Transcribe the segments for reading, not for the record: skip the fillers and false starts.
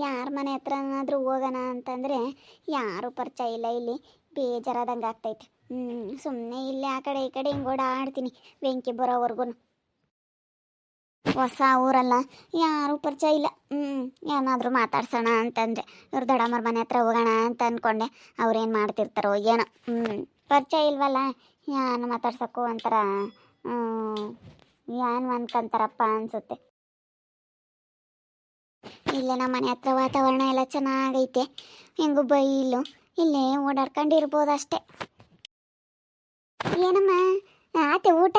ಯಾರ ಮನೆ ಹತ್ರನಾದ್ರೂ ಹೋಗೋಣ ಅಂತಂದರೆ ಯಾರೂ ಪರಿಚಯ ಇಲ್ಲ. ಇಲ್ಲಿ ಬೇಜಾರಾದಂಗೆ ಆಗ್ತೈತೆ. ಸುಮ್ಮನೆ ಇಲ್ಲೇ ಆ ಕಡೆ ಈ ಕಡೆ ಹಿಂಗೆ ಓಡಾಡ್ತೀನಿ ಬೆಂಕಿ ಬರೋವರೆಗೂ. ಹೊಸ ಊರಲ್ಲ, ಯಾರೂ ಪರಿಚಯ ಇಲ್ಲ. ಏನಾದರೂ ಮಾತಾಡ್ಸೋಣ ಅಂತಂದರೆ ಇವ್ರ ದೊಡ್ಡಮ್ಮರ ಮನೆ ಹತ್ರ ಹೋಗೋಣ ಅಂತ ಅಂದ್ಕೊಂಡೆ. ಅವ್ರೇನು ಮಾಡ್ತಿರ್ತಾರೋ ಏನೋ. ಪರಿಚಯ ಇಲ್ವಲ್ಲ, ಏನು ಮಾತಾಡ್ಸೋಕ್ಕೂ ಒಂಥರ ಏನು ಅನ್ಕೊಂತಾರಪ್ಪ ಅನಿಸುತ್ತೆ. ಇಲ್ಲೇ ನಮ್ಮ ಮನೆ ಹತ್ರ ವಾತಾವರಣ ಎಲ್ಲ ಚೆನ್ನಾಗೈತೆ. ಹೆಂಗೂ ಬೈಲು, ಇಲ್ಲೇ ಓಡಾಡ್ಕೊಂಡಿರ್ಬೋದು ಅಷ್ಟೇ. ಏನಮ್ಮ ಆತೆ ಊಟ?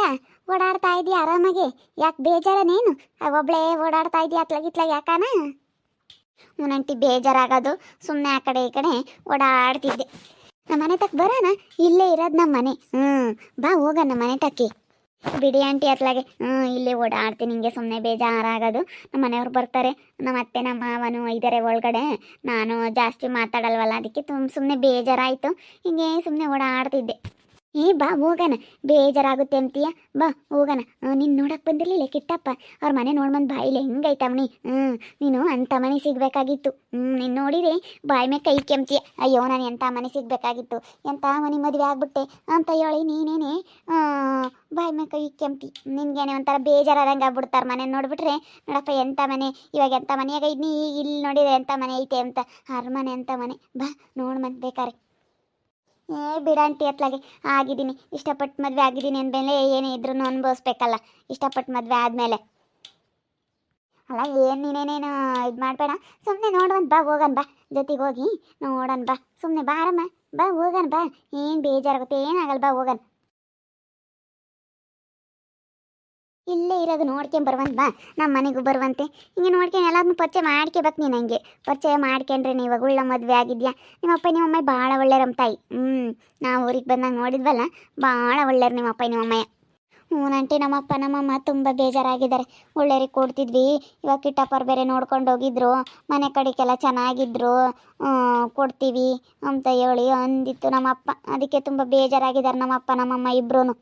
ಓಡಾಡ್ತಾ ಇದೀಯ ಆರಾಮಾಗಿ? ಯಾಕೆ ಬೇಜಾರ ನೀನು? ಒಬ್ಳೇ ಓಡಾಡ್ತಾ ಇದೀಯ ಅತ್ಲಾಗಿತ್ಲಾಗ ಯಾಕಾನ? ಮುನಂಟಿ ಬೇಜಾರಾಗೋದು ಸುಮ್ಮನೆ ಆ ಕಡೆ ಈ ಕಡೆ ಓಡಾಡ್ತಿದ್ದೆ. ನಮ್ಮ ಮನೆ ತಕ್ಕ ಬರೋಣ, ಇಲ್ಲೇ ಇರೋದು ನಮ್ಮ ಮನೆ. ಬಾ ಹೋಗೋಣ ನಮ್ಮ ಮನೆ ತಕ್ಕಿ. ಬಿಡಿ ಆಂಟಿ ಅತ್ಲಾಗೆ ಇಲ್ಲೇ ಓಡಾಡ್ತೀನಿ. ಹಿಂಗೆ ಸುಮ್ಮನೆ ಬೇಜಾರಾಗೋದು. ನಮ್ಮ ಮನೆಯವ್ರು ಬರ್ತಾರೆ, ನಮ್ಮ ಅತ್ತೆ ನಮ್ಮ ಮಾವನು ಇದ್ದಾರೆ ಒಳಗಡೆ. ನಾನು ಜಾಸ್ತಿ ಮಾತಾಡಲ್ವಲ್ಲ, ಅದಕ್ಕೆ ಸುಮ್ಮನೆ ಬೇಜಾರಾಯಿತು. ಹಿಂಗೆ ಸುಮ್ಮನೆ ಓಡಾಡ್ತಿದ್ದೆ. ಬಾ ಹೋಗೋಣ, ಬೇಜಾರಾಗುತ್ತೆ ಅಂತೀಯ? ಬಾ ಹೋಗೋಣ. ನೀನು ನೋಡಕ್ಕೆ ಬಂದಿರಲಿಲ್ಲ ಕಿಟ್ಟಪ್ಪ ಅವ್ರ ಮನೆ ನೋಡ್ಬಂದು ಬಾಯಿಲಿ ಹೆಂಗೈತವನಿ. ನೀನು ಅಂಥ ಮನೆ ಸಿಗಬೇಕಾಗಿತ್ತು. ನೀನು ನೋಡಿದೆ ಬಾಯಿ ಮೇಲೆ ಕೈ ಕೆಮ್ತೀಯ. ಅಯ್ಯೋ ನಾನು ಎಂಥ ಮನೆ ಸಿಗಬೇಕಾಗಿತ್ತು, ಎಂಥ ಮನೆ ಮದುವೆ ಆಗ್ಬಿಟ್ಟೆ ಅಂತ ಹೇಳಿ ನೀನೇನೆ ಬಾಯಿ ಮೇಲೆ ಕೈ ಕೆಮ್ತಿ. ನಿನಗೇನೆ ಒಂಥರ ಬೇಜಾರಾದಂಗೆ ಆಗ್ಬಿಡ್ತಾರೆ ಮನೆ ನೋಡ್ಬಿಟ್ರೆ. ನೋಡಪ್ಪ ಎಂಥ ಮನೆ, ಇವಾಗ ಎಂಥ ಮನೆಯಾಗ ಇದ್ನಿ, ಈಗ ಇಲ್ಲಿ ನೋಡಿದ್ರೆ ಎಂಥ ಮನೆ ಐತೆ ಅಂತ. ಅರಮನೆ ಅಂತ ಮನೆ. ಬಾ ನೋಡು ಮತ್ತೆ ಬೇಕಾರೆ. ಬಿಡಂಟಿ ಅತ್ಲಾಗೆ ಆಗಿದ್ದೀನಿ, ಇಷ್ಟಪಟ್ಟು ಮದುವೆ ಆಗಿದ್ದೀನಿ ಅಂದಮೇಲೆ ಏನೇ ಇದ್ರೂ ಅನುಭವಿಸ್ಬೇಕಲ್ಲ. ಇಷ್ಟಪಟ್ಟು ಮದುವೆ ಆದಮೇಲೆ ಅಲ್ಲ, ಏನು ನೀನೇನೇನು ಇದು ಮಾಡಬೇಡ. ಸುಮ್ಮನೆ ನೋಡೋಣ ಬಾ, ಹೋಗೋಣ ಬಾ, ಜೊತೆಗೆ ಹೋಗಿ ನೋಡೋಣ ಬಾ. ಸುಮ್ಮನೆ ಬಾರಮ್ಮ, ಬಾ ಹೋಗೋಣ ಬಾ. ಏನು ಬೇಜಾರಾಗುತ್ತೆ, ಏನಾಗಲ್ಲ, ಬಾ ಹೋಗೋಣ. ಇಲ್ಲೇ ಇರೋದು ನೋಡ್ಕೊಂಬರುವಂತ ಬಾ, ನಮ್ಮ ಮನೆಗೂ ಬರುವಂತೆ. ಹಿಂಗೆ ನೋಡ್ಕೊಂಡು ಎಲ್ಲಾದ್ರೂ ಪರಿಚಯ ಮಾಡ್ಕೋಬೇಕು. ನೀನು ಹಂಗೆ ಪರಿಚಯ ಮಾಡ್ಕೊಂಡ್ರೆ ಇವಾಗ ಉಳ್ಳ ಮದುವೆ ಆಗಿದ್ಯಾ. ನಿಮ್ಮಪ್ಪ ನಿಮ್ಮಮ್ಮ ಭಾಳ ಒಳ್ಳೆಯರಮ್ಮ ತಾಯಿ. ನಾವು ಊರಿಗೆ ಬಂದಾಗ ನೋಡಿದ್ವಲ್ಲ, ಭಾಳ ಒಳ್ಳೆಯರು ನಿಮ್ಮಪ್ಪ ನಿಮ್ಮಮ್ಮಯ್ಯ. ಹ್ಞೂನಂಟಿ, ನಮ್ಮಪ್ಪ ನಮ್ಮಮ್ಮ ತುಂಬ ಬೇಜಾರಾಗಿದ್ದಾರೆ. ಒಳ್ಳೆಯರಿಗೆ ಕೊಡ್ತಿದ್ವಿ, ಇವಾಗ ಕಿಟ್ಟಪ್ಪರು ಬೇರೆ ನೋಡ್ಕೊಂಡು ಹೋಗಿದ್ರು, ಮನೆ ಕಡೆಗೆಲ್ಲ ಚೆನ್ನಾಗಿದ್ರು, ಕೊಡ್ತೀವಿ ಅಂತ ಹೇಳಿ ಅಂದಿತ್ತು ನಮ್ಮಪ್ಪ. ಅದಕ್ಕೆ ತುಂಬ ಬೇಜಾರಾಗಿದ್ದಾರೆ ನಮ್ಮಪ್ಪ ನಮ್ಮಮ್ಮ ಇಬ್ಬರೂ.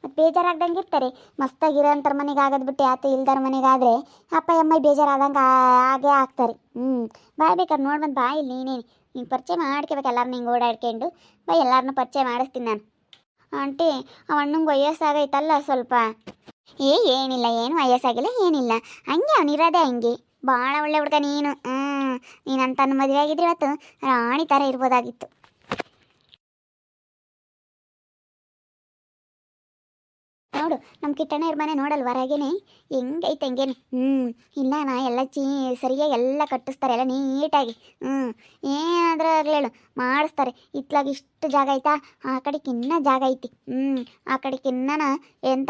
ಮತ್ತು ಬೇಜಾರಾಗ್ದಂಗೆ ಇರ್ತಾರೆ. ಮಸ್ತಾಗಿರೋ ಅಂಥರ ಮನೆಗೆ ಆಗೋದು ಬಿಟ್ಟು ಆತ ಇಲ್ದಾರ ಮನೆಗಾದರೆ ಅಪ್ಪ ಅಮ್ಮ ಬೇಜಾರಾದಂಗೆ ಹಾಗೇ ಆಗ್ತಾರೆ. ಬಾ ಬೇಕಾದ್ರೆ ನೋಡ್ಬಂದು ಬಾ. ಇಲ್ಲಿ ನೀನು ಪರಿಚಯ ಮಾಡ್ಕೋಬೇಕು ಎಲ್ಲರೂ. ನಿಂಗೆ ಓಡಾಡ್ಕೊಂಡು ಬಾ, ಎಲ್ಲರನ್ನೂ ಪರಿಚಯ ಮಾಡಿಸ್ತೀನಿ ನಾನು. ಆಂಟಿ, ಅವ ಅಣ್ಣಂಗೆ ವಯಸ್ಸಾಗೈತಲ್ಲ ಸ್ವಲ್ಪ. ಏನಿಲ್ಲ, ಏನು ವಯಸ್ಸಾಗಿಲ್ಲ, ಏನಿಲ್ಲ. ಹಂಗೆ ಅವನಿರೋದೇ ಹಂಗೆ. ಭಾಳ ಒಳ್ಳೆ ಹುಡ್ಗ ನೀನು. ನೀನಂತ ಮದುವೆ ಆಗಿದ್ರೆ ಇವತ್ತು ರಾಣಿ ಥರ ಇರ್ಬೋದಾಗಿತ್ತು. ನೋಡು, ನಮ್ಮ ಕಿಟ್ಟಣ್ಣ ಮನೆ ನೋಡಲ್ ಹೊರಗೇನೆ ಹೆಂಗೈತೆ ಹಂಗೇನೆ. ಇಲ್ಲ ನಾ ಎಲ್ಲ ಸರಿಯಾಗಿ ಎಲ್ಲ ಕಟ್ಟಿಸ್ತಾರೆ, ಎಲ್ಲ ನೀಟಾಗಿ. ಏನಾದ್ರೂ ಹೇಳು ಮಾಡಿಸ್ತಾರೆ. ಇತ್ಲಾಗ ಇಷ್ಟು ಜಾಗ ಐತಾ, ಆ ಕಡೆಗೆ ಇನ್ನೂ ಜಾಗ ಐತಿ. ಆ ಕಡೆಗೆ ಇನ್ನೂ ಎಂಥ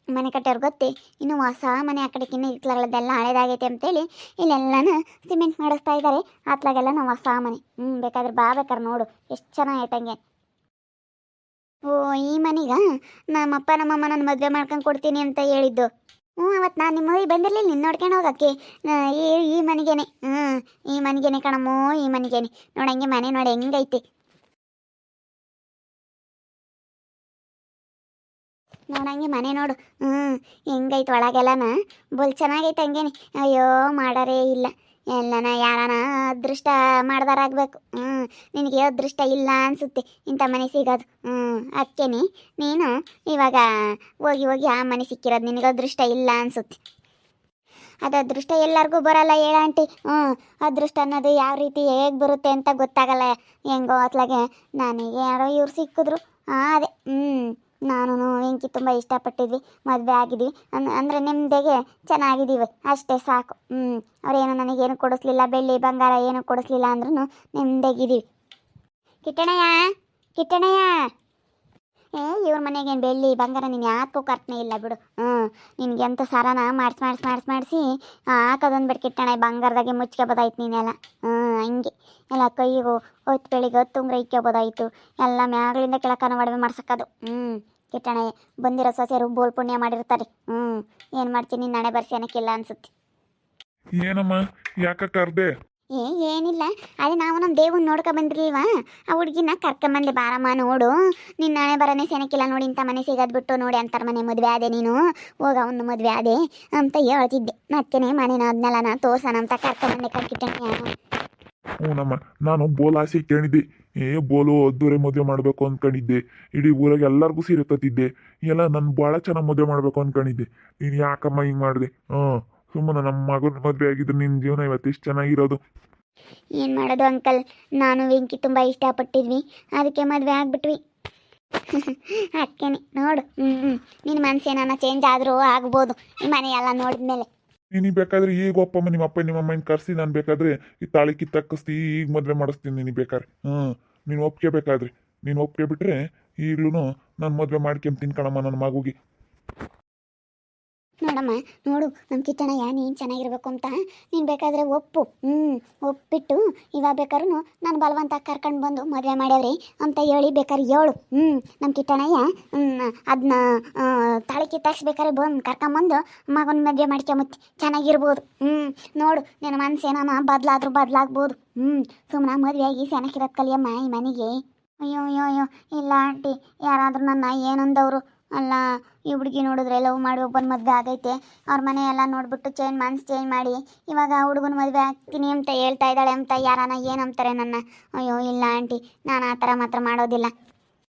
ಮನೆ ಕಟ್ಟಾರ ಗೊತ್ತೇ. ಇನ್ನು ಹೊಸ ಮನೆ ಆ ಕಡೆಗೆ ಇನ್ನೂ ಇತ್ಲಾಗಳದ್ದೆಲ್ಲ ಹಳೇದಾಗೈತೆ ಅಂತೇಳಿ ಇಲ್ಲೆಲ್ಲನೂ ಸಿಮೆಂಟ್ ಮಾಡಿಸ್ತಾ ಇದ್ದಾರೆ. ಅತ್ಲಾಗೆಲ್ಲ ನಾವು ಹೊಸ ಮನೆ. ಬೇಕಾದ್ರೆ ಬಾ, ಬೇಕಾದ್ರೆ ನೋಡು ಎಷ್ಟು ಚೆನ್ನಾಗೈತೆ ಹಂಗೆ. ಓ, ಈ ಮನೆಗ ನಮ್ಮಪ್ಪ ನಮ್ಮಮ್ಮ ನನ್ನ ಮದುವೆ ಮಾಡ್ಕೊಂಡು ಕೊಡ್ತೀನಿ ಅಂತ ಹೇಳಿದ್ದು. ಅವತ್ತು ನಾನು ನಿಮ್ಮ ಮನೆಗೆ ಬಂದಿರಲಿಲ್ಲ, ನಿನ್ನ ನೋಡ್ಕೊಂಡು ಹೋಗೋಕ್ಕೆ. ಈ ಮನೆಗೇನೆ. ಈ ಮನೆಗೇನೆ ಕಣಮ್ಮೋ, ಈ ಮನೆಗೇನೆ. ನೋಡಂಗೆ ಮನೆ ನೋಡಿ ಹೆಂಗೈತಿ. ನೋಡಂಗೆ ಮನೆ ನೋಡು. ಹೆಂಗೈತೆ ಒಳಗೆಲ್ಲನ ಬಲ್ ಚೆನ್ನಾಗೈತೆ ಹಂಗೇನೆ. ಅಯ್ಯೋ ಮಾಡಾರೇ ಇಲ್ಲ. ಎಲ್ಲನ ಯಾರನ ಅದೃಷ್ಟ ಮಾಡ್ದಾರಾಗಬೇಕು. ನಿನಗೆ ಅದೃಷ್ಟ ಇಲ್ಲ ಅನಿಸುತ್ತೆ ಇಂಥ ಮನೆ ಸಿಗೋದು. ಅದಕ್ಕೇನೆ ನೀನು ಇವಾಗ ಹೋಗಿ ಹೋಗಿ ಆ ಮನೆ ಸಿಕ್ಕಿರೋದು. ನಿನಗೆ ಅದೃಷ್ಟ ಇಲ್ಲ ಅನಿಸುತ್ತೆ. ಅದು ಅದೃಷ್ಟ ಎಲ್ಲರಿಗೂ ಬರಲ್ಲ ಹೇಳ ಆಂಟಿ. ಅದೃಷ್ಟ ಅನ್ನೋದು ಯಾವ ರೀತಿ ಹೇಗೆ ಬರುತ್ತೆ ಅಂತ ಗೊತ್ತಾಗಲ್ಲ. ಹೆಂಗೋ ಅತ್ಲಾಗೆ ನನಗೆ ಯಾರೋ ಇವ್ರು ಸಿಕ್ಕಿದ್ರು. ಅದೇ ನಾನು ವೆಂಕಿ ತುಂಬ ಇಷ್ಟಪಟ್ಟಿದ್ವಿ, ಮದುವೆ ಆಗಿದ್ವಿ ಅಂದರೆ ನಿಮ್ಮದೆಗೆ ಚೆನ್ನಾಗಿದ್ದೀವಿ ಅಷ್ಟೇ ಸಾಕು. ಅವರೇನು ನನಗೇನು ಕೊಡಿಸ್ಲಿಲ್ಲ, ಬೆಳ್ಳಿ ಬಂಗಾರ ಏನು ಕೊಡಿಸ್ಲಿಲ್ಲ ಅಂದ್ರೂ ನಿಮ್ಮದಾಗಿದ್ದೀವಿ. ಕಿಟ್ಟಣಯ್ಯ, ಕಿಟ್ಟಣಯ್ಯ. ಇವ್ರ ಮನೆಗೇನು ಬೆಳ್ಳಿ ಬಂಗಾರ ನೀನು ಯಾಕೋ ಕರ್ತನೆ ಇಲ್ಲ ಬಿಡು. ನಿನಗೆ ಎಂಥ ಸರನ ಮಾಡಿಸಿ ಹಾಕೋದೊಂದು ಬಿಟ್ಟು ಕಿಟ್ಟಣಯ್ಯ, ಬಂಗಾರದಾಗೆ ಮುಚ್ಕೋಬೋದಾಯ್ತು ನೀನೆಲ್ಲ. ಹಂಗೆ ಎಲ್ಲ ಕೈಗೂ ಹೊತ್ತು ಬೆಳಿಗ್ಗೆ ಹೊತ್ತು ಉಂಗ್ರ ಇಕ್ಕೋಬೋದಾಯಿತು. ಎಲ್ಲ ಮ್ಯಾಗಳಿಂದ ಕೆಳಕನ ಒಡವೆ ಮಾಡ್ಸೋಕ್ಕದು. ಕಿಟ್ಟಣಯ್ಯ, ಬಂದಿರೋ ಸೊಸೆಯರು ಬೋಲ್ ಪುಣ್ಯ ಮಾಡಿರ್ತಾರೆ. ಏನು ಮಾಡ್ತೀನಿ, ನಾಳೆ ಬರ್ಸಿ ಅನ್ನಕ್ಕಿಲ್ಲ ಅನ್ಸುತ್ತೆ. ಏನಮ್ಮ, ಯಾಕ ಕರ್ದೆ? ಏ ಏನಿಲ್ಲ, ಅದೇ ನಾವು ನಮ್ಮ ದೇವನ್ ನೋಡ್ಕೊ ಬಂದಿರ್ಲಿಲ್ವಾ, ಆ ಹುಡುಗಿನ ಕರ್ಕೊಂಬಂದೆ ಬಾರಮ್ಮ ನೋಡು, ನಿನ್ನ ನಾಳೆ ಬರನೇ ಸೆನಕಿಲ್ಲ ನೋಡಿ, ಇಂಥ ಮನೆ ಸಿಗೋದು ಬಿಟ್ಟು ನೋಡಿ ಅಂತಾರ ಮನೆ ಮದುವೆ ಆದೆ ನೀನು, ಹೋಗ ಅವನ ಮದುವೆ ಆದೆ ಅಂತ ಹೇಳ್ತಿದ್ದೆ. ಮತ್ತೇನೆ ಮನೇನ ಅದನ್ನೆಲ್ಲ ನಾ ತೋರ್ಸೋಣ ಅಂತ ಕರ್ಕೊಂಬಂದೆ ಕರ್ಕಿಟ್ಟಣ್ಣ. ಹ್ಞೂನಮ್ಮ, ನಾನು ಬೋಲ್ ಆಸೆ ಕೇಳಿದ್ದೆ. ಬೋಲು ಅದ್ದೂರೆ ಮದುವೆ ಮಾಡಬೇಕು ಅಂದ್ಕೊಂಡಿದ್ದೆ. ಇಡೀ ಊರಾಗ ಎಲ್ಲರಿಗೂ ಸೀರೆ ತತ್ತಿದ್ದೆ. ಎಲ್ಲ ನಾನು ಭಾಳ ಚೆನ್ನಾಗಿ ಮದುವೆ ಮಾಡಬೇಕು ಅಂದ್ಕೊಂಡಿದ್ದೆ. ನೀನು ಯಾಕಮ್ಮ ಹಿಂಗೆ ಮಾಡಿದೆ? ಸುಮ್ಮನೆ ನಮ್ಮ ಮಗನ ಮದುವೆ ಆಗಿದ್ರೆ ನಿನ್ನ ಜೀವನ ಇವತ್ತು ಇಷ್ಟು ಚೆನ್ನಾಗಿರೋದು. ಏನು ಮಾಡೋದು ಅಂಕಲ್, ನಾನು ವೆಂಕಿ ತುಂಬ ಇಷ್ಟಪಟ್ಟಿದ್ವಿ, ಅದಕ್ಕೆ ಮದುವೆ ಆಗ್ಬಿಟ್ವಿ. ಅಕ್ಕೇನೆ ನೋಡು, ನಿನ್ನ ಮನಸ್ಸೇನ ಚೇಂಜ್ ಆದರೂ ಆಗ್ಬೋದು ಈ ಮನೆ ಎಲ್ಲ ನೋಡಿದ್ಮೇಲೆ. ನೀನು ಬೇಕಾದ್ರೆ ಈಗ ಒಪ್ಪಮ್ಮ ನಿಮ್ಮ ಅಪ್ಪ ನಿಮ್ಮ ಅಮ್ಮನ ಕರೆಸಿ, ನಾನು ಬೇಕಾದ್ರೆ ಈ ತಾಳಿ ಕಿತ್ತಕ್ಕಿಸ್ತಿ ಈಗ ಮದುವೆ ಮಾಡಿಸ್ತೀನಿ ನಿನಗೆ ಬೇಕಾದ್ರೆ. ನೀನು ಒಪ್ಕೆ ಬೇಕಾದ್ರೆ, ನೀನು ಒಪ್ಕೆ ಬಿಟ್ಟರೆ ಈಗಲೂ ನಾನು ಮದುವೆ ಮಾಡ್ಕೊಂತೀನಿ ಕಣಮ್ಮ ನನ್ನ ಮಗುಗೆ. ನೋಡಮ್ಮ, ನೋಡು ನಮ್ಮ ಕಿಟ್ಟಣಯ್ಯ ನೀನು ಚೆನ್ನಾಗಿರ್ಬೇಕು ಅಂತ ನೀನು ಬೇಕಾದರೆ ಒಪ್ಪು. ಒಪ್ಪಿಟ್ಟು ಇವಾಗ ಬೇಕಾದ್ರೂ ನಾನು ಬಲವಂತ ಕರ್ಕೊಂಡು ಬಂದು ಮದುವೆ ಮಾಡ್ಯಾವ್ರಿ ಅಂತ ಹೇಳಿ ಬೇಕಾದ್ರೆ ಹೇಳು. ನಮ್ಮ ಕಿಟ್ಟಣಯ್ಯ ಅದನ್ನ ತಾಳಿ ಕಿತ್ತಾಕ್ಸ್ಬೇಕಾದ್ರೆ ಬಂದು ಕರ್ಕೊಂಬಂದು ಮಗನ ಮದುವೆ ಮಾಡ್ಕೊಂಬತ್ತಿ ಚೆನ್ನಾಗಿರ್ಬೋದು. ನೋಡು ನಿನ್ನ ಮನಸ್ಸೇನಮ್ಮ ಬದಲಾಗ್ಬೋದು. ಸುಮ್ಮನೆ ಮದುವೆ ಆಗಿ ಚೆನ್ನಾಗಿರೋದು ಕಲಿಯಮ್ಮ ಈ ಮನೆಗೆ. ಅಯ್ಯೋ ಅಯ್ಯೋ ಅಯ್ಯೋ ಇಲ್ಲ ಆಂಟಿ, ಯಾರಾದರೂ ನನ್ನ ಏನಂದವರು ಅಲ್ಲ, ಈ ಹುಡುಗಿ ನೋಡಿದ್ರೆ ಲವ್ ಮಾಡಿ ಒಬ್ಬನ ಮದುವೆ ಆಗೈತೆ, ಅವ್ರ ಮನೆ ಎಲ್ಲ ನೋಡ್ಬಿಟ್ಟು ಮನ್ಸು ಚೇಂಜ್ ಮಾಡಿ ಇವಾಗ ಹುಡುಗನ ಮದುವೆ ಆಗ್ತೀನಿ ಅಂತ ಹೇಳ್ತಾ ಇದ್ದಾಳೆ ಅಂತ ಯಾರಾನ ಏನಂತಾರೆ ನನ್ನ. ಅಯ್ಯೋ ಇಲ್ಲ ಆಂಟಿ, ನಾನು ಆ ಥರ ಮಾತ್ರ ಮಾಡೋದಿಲ್ಲ.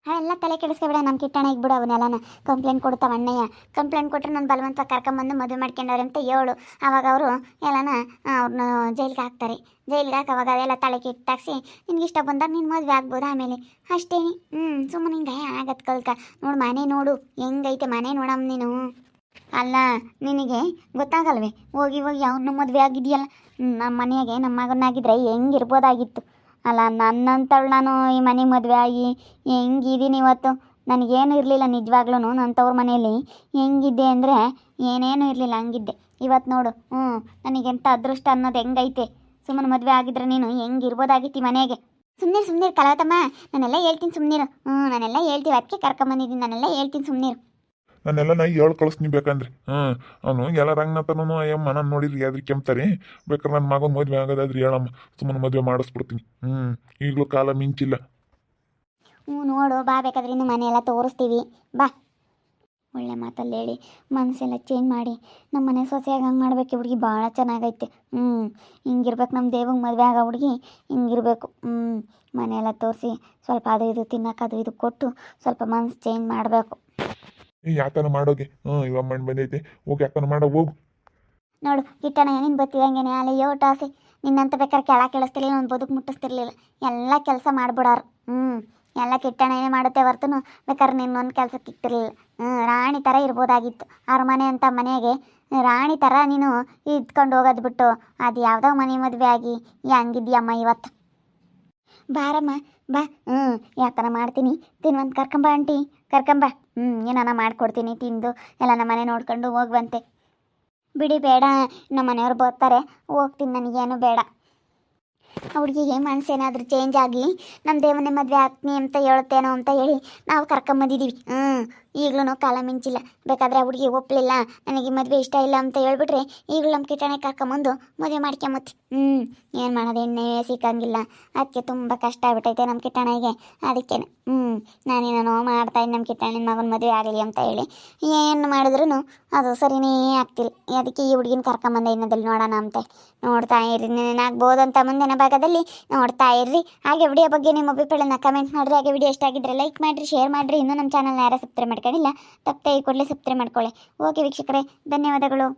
ಎಲ್ಲ ತಲೆ ಕೆಡಿಸ್ಕೊಬೇಡ, ನಮ್ಮ ಕಿಟ್ಟಣಿಗೆ ಬಿಡು ಅವನ್ನೆಲ್ಲನ. ಕಂಪ್ಲೇಂಟ್ ಕೊಡ್ತಾವ ಅಣ್ಣಯ್ಯ, ಕಂಪ್ಲೇಂಟ್ ಕೊಟ್ಟರೆ ನಾನು ಬಲವಂತ ಕರ್ಕೊಂಬಂದು ಮದುವೆ ಮಾಡ್ಕೊಂಡವ್ರೆ ಅಂತ ಹೇಳು. ಆವಾಗ ಅವರು ಎಲ್ಲನ ಅವ್ರನ್ನ ಜೈಲಿಗೆ ಹಾಕ್ತಾರೆ. ಜೈಲಿಗೆ ಹಾಕಿ ಅವಾಗ ಅದೆಲ್ಲ ತಲೆ ಕಿತ್ತಾಕ್ಸಿ ನಿನ್ಗೆ ಇಷ್ಟ ಬಂದಾಗ ನೀನು ಮದುವೆ ಆಗ್ಬೋದು ಆಮೇಲೆ ಅಷ್ಟೇನಿ. ಸುಮ್ಮನೆ ಹಿಂಗೆ ಆಗತ್ತೆ ಕಲ್ಕ. ನೋಡು ಮನೆ ನೋಡು ಹೆಂಗೈತೆ ಮನೆ ನೋಡಮ್ಮ ನೀನು. ಅಲ್ಲ ನಿನಗೆ ಗೊತ್ತಾಗಲ್ವೇ, ಹೋಗಿ ಅವನು ಮದುವೆ ಆಗಿದೆಯಲ್ಲ ನಮ್ಮ ಮನೆಯಾಗೆ ನಮ್ಮ ಮಗನಾಗಿದ್ರೆ ಹೆಂಗಿರ್ಬೋದಾಗಿತ್ತು ಅಲ್ಲ. ನನ್ನಂತವಳು ನಾನು ಈ ಮನೆ ಮದುವೆ ಆಗಿ ಹೆಂಗಿದ್ದೀನಿ ಇವತ್ತು. ನನಗೇನು ಇರಲಿಲ್ಲ ನಿಜವಾಗ್ಲೂ, ನನ್ನ ತವ್ರ ಮನೆಯಲ್ಲಿ ಹೆಂಗಿದ್ದೆ ಅಂದರೆ ಏನೇನು ಇರಲಿಲ್ಲ, ಹಂಗಿದ್ದೆ. ಇವತ್ತು ನೋಡು ನನಗೆಂಥ ಅದೃಷ್ಟ ಅನ್ನೋದು ಹೆಂಗೈತೆ. ಸುಮ್ಮನೆ ಮದುವೆ ಆಗಿದ್ರೆ ನೀನು ಹೆಂಗಿರ್ಬೋದಾಗಿತ್ತು ಈ ಮನೆಗೆ. ಸುಮ್ಮನೆ ಕಲಾವತಮ್ಮ, ನಾನೆಲ್ಲ ಹೇಳ್ತೀನಿ ಸುಮ್ಮನಿರು. ನಾನೆಲ್ಲ ಹೇಳ್ತೀವಿ, ಅದಕ್ಕೆ ಕರ್ಕೊಂಬಂದಿದ್ದೀನಿ, ನಾನೆಲ್ಲ ಹೇಳ್ತೀನಿ ಸುಮ್ಮನಿರು. ನಾನೆಲ್ಲ ನಾ ಹೇಳಿ ಕಳಿಸ್ತೀನಿ ಬೇಕಂದ್ರೆ. ಅವನು ಎಲ್ಲ ರಂಗನಾಥನೂ ಅಯ್ಯಮ್ಮ ನಾನು ನೋಡಿದ್ರಿ ಯಾವ್ದು ಕೆಮ್ತಾರೆ. ಬೇಕಾದ್ರೆ ನನ್ನ ಮಗನ ಮದುವೆ ಆಗೋದಾದ್ರೆ ಹೇಳಮ್ಮ, ಸುಮ್ಮನೆ ಮದುವೆ ಮಾಡಿಸ್ಬಿಡ್ತೀನಿ. ಈಗಲೂ ಕಾಲ ಮಿಂಚಿಲ್ಲ. ನೋಡು ಬಾ, ಬೇಕಾದ್ರೆ ಇನ್ನು ಮನೆಯೆಲ್ಲ ತೋರಿಸ್ತೀವಿ ಬಾ. ಒಳ್ಳೆ ಮಾತಲ್ಲಿ ಹೇಳಿ ಮನಸ್ಸೆಲ್ಲ ಚೇಂಜ್ ಮಾಡಿ ನಮ್ಮ ಮನೆ ಸೊಸೆಯಾಗಿ ಹಂಗೆ ಮಾಡ್ಬೇಕು. ಹುಡುಗಿ ಭಾಳ ಚೆನ್ನಾಗೈತೆ. ಹಿಂಗಿರ್ಬೇಕು ನಮ್ಮ ದೇವಂಗೆ ಮದುವೆ ಆಗೋ ಹುಡುಗಿ ಹಿಂಗಿರ್ಬೇಕು. ಮನೆಯೆಲ್ಲ ತೋರಿಸಿ ಸ್ವಲ್ಪ ಅದು ಇದು ತಿನ್ನೋಕೆ ಅದು ಇದು ಕೊಟ್ಟು ಸ್ವಲ್ಪ ಮನಸ್ಸು ಚೇಂಜ್ ಮಾಡಬೇಕು. ಯಾತನ ಮಾಡೋಗೆ ಇವಾಗ ಮಣ್ಣು ಬಂದೈತೆ, ಹೋಗಿ ಯಾತನ ಮಾಡೋ ಹೋಗು. ನೋಡು ಕಿಟ್ಟಣ ನೀನು ಬತ್ತಿದಂಗೆನೆ ಅಲ್ಲಿ ಯೋಟ ಆಸೆ ನಿನ್ನಂತ ಬೇಕಾದ್ರೆ ಕೆಳ ಕೇಳಿಸ್ತಿರ್ಲಿಲ್ಲ, ಒಂದು ಬದುಕು ಮುಟ್ಟಿಸ್ತಿರ್ಲಿಲ್ಲ, ಎಲ್ಲ ಕೆಲಸ ಮಾಡ್ಬಿಡಾರು. ಎಲ್ಲ ಕಿಟ್ಟಣನೇ ಮಾಡುತ್ತೆ ಹೊರ್ತನು ಬೇಕಾದ್ರೆ ನಿನ್ನೊಂದು ಕೆಲಸಕ್ಕೆ ಇಕ್ತಿರ್ಲಿಲ್ಲ. ರಾಣಿ ಥರ ಇರ್ಬೋದಾಗಿತ್ತು. ಅರಮನೆ ಅಂತ ಮನೆಗೆ ರಾಣಿ ಥರ ನೀನು ಇದ್ಕೊಂಡು ಹೋಗೋದು ಬಿಟ್ಟು ಅದು ಯಾವುದೋ ಮನೆ ಮದುವೆ ಆಗಿ ಹಂಗಿದ್ಯಮ್ಮ ಇವತ್ತು. ಬಾರಮ್ಮ ಬಾ, ಯಾತನ ಮಾಡ್ತೀನಿ, ತಿನ್ವಂತ ಕರ್ಕೊಂಬ ಆಂಟಿ, ಕರ್ಕೊಂಬ. ಏನಾನ ಮಾಡ್ಕೊಡ್ತೀನಿ, ತಿಂದು ಎಲ್ಲ ನಮ್ಮ ಮನೆ ನೋಡ್ಕೊಂಡು ಹೋಗುವಂತೆ. ಬಿಡಿ ಬೇಡ, ನಮ್ಮ ಮನೆಯವ್ರು ಬರ್ತಾರೆ, ಹೋಗ್ತೀನಿ, ನನಗೇನು ಬೇಡ. ಹುಡುಗಿಗೆ ಮನಸ್ಸೇನಾದರೂ ಚೇಂಜ್ ಆಗಿ ನಮ್ಮ ದೇವನೇ ಮದುವೆ ಆಗ್ತೀನಿ ಅಂತ ಹೇಳುತ್ತೇನೋ ಅಂತ ಹೇಳಿ ನಾವು ಕರ್ಕೊಂಬಂದಿದ್ದೀವಿ. ಈಗಲೂ ಕಾಲ ಮಿಂಚಿಲ್ಲ. ಬೇಕಾದರೆ ಆ ಹುಡುಗಿ ಒಪ್ಪಲಿಲ್ಲ, ನನಗೆ ಮದುವೆ ಇಷ್ಟ ಇಲ್ಲ ಅಂತ ಹೇಳ್ಬಿಟ್ರೆ ಈಗಲೂ ನಮ್ಮ ಕಿಟ್ಟಣೆ ಕರ್ಕೊಂಬಂದು ಮದುವೆ ಮಾಡ್ಕೊಂಬತ್ತಿ. ಏನು ಮಾಡೋದು, ಎಣ್ಣೆ ಸಿಕ್ಕಂಗಿಲ್ಲ, ಅದಕ್ಕೆ ತುಂಬ ಕಷ್ಟ ಆಗ್ಬಿಟ್ಟೈತೆ ನಮ್ಮ ಕಿಟ್ಟಣಿಗೆ. ಅದಕ್ಕೆ ನಾನೇನೋ ಮಾಡ್ತಾಯಿದ್ದೆ ನಮ್ಮ ಕಿಟ್ಟಣಿನ ಮಗನ ಮದುವೆ ಆಗಲಿ ಅಂತ ಹೇಳಿ, ಏನು ಮಾಡಿದ್ರೂ ಅದು ಸರಿನೇ ಆಗ್ತಿಲ್ಲ. ಅದಕ್ಕೆ ಈ ಹುಡುಗಿನ ಕರ್ಕೊಂಬಂದೆ ಇನ್ನದಲ್ಲಿ ನೋಡೋಣ ಅಂತ. ನೋಡ್ತಾ ಇರ್ರಿ, ನೆನಾಗ್ಬೋದು ಅಂತ ಮುಂದಿನ ಭಾಗದಲ್ಲಿ ನೋಡ್ತಾ ಇರ್ರಿ. ಹಾಗೆ ವಿಡಿಯೋ ಬಗ್ಗೆ ನಿಮ್ಮ ಅಭಿಪ್ರಾಯನ ಕಮೆಂಟ್ ಮಾಡಿರಿ. ಹಾಗೆ ವಿಡಿಯೋ ಇಷ್ಟ ಆಗಿದ್ದರೆ ಲೈಕ್ ಮಾಡಿರಿ, ಶೇರ್ ಮಾಡಿರಿ. ಇನ್ನೂ ನಮ್ಮ ಚಾನಲ್ನ ಯಾರು ಸಬ್ಸ್ಕ್ರೈಬ್ ಮಾಡ್ಕೊಂಡಿಲ್ಲ ತಪ್ಪದೆ ಈ ಕೂಡಲೇ ಸಬ್ಸ್ಕ್ರೈಬ್ ಮಾಡ್ಕೊಳ್ಳಿ. ಓಕೆ ವೀಕ್ಷಕರೇ, ಧನ್ಯವಾದಗಳು.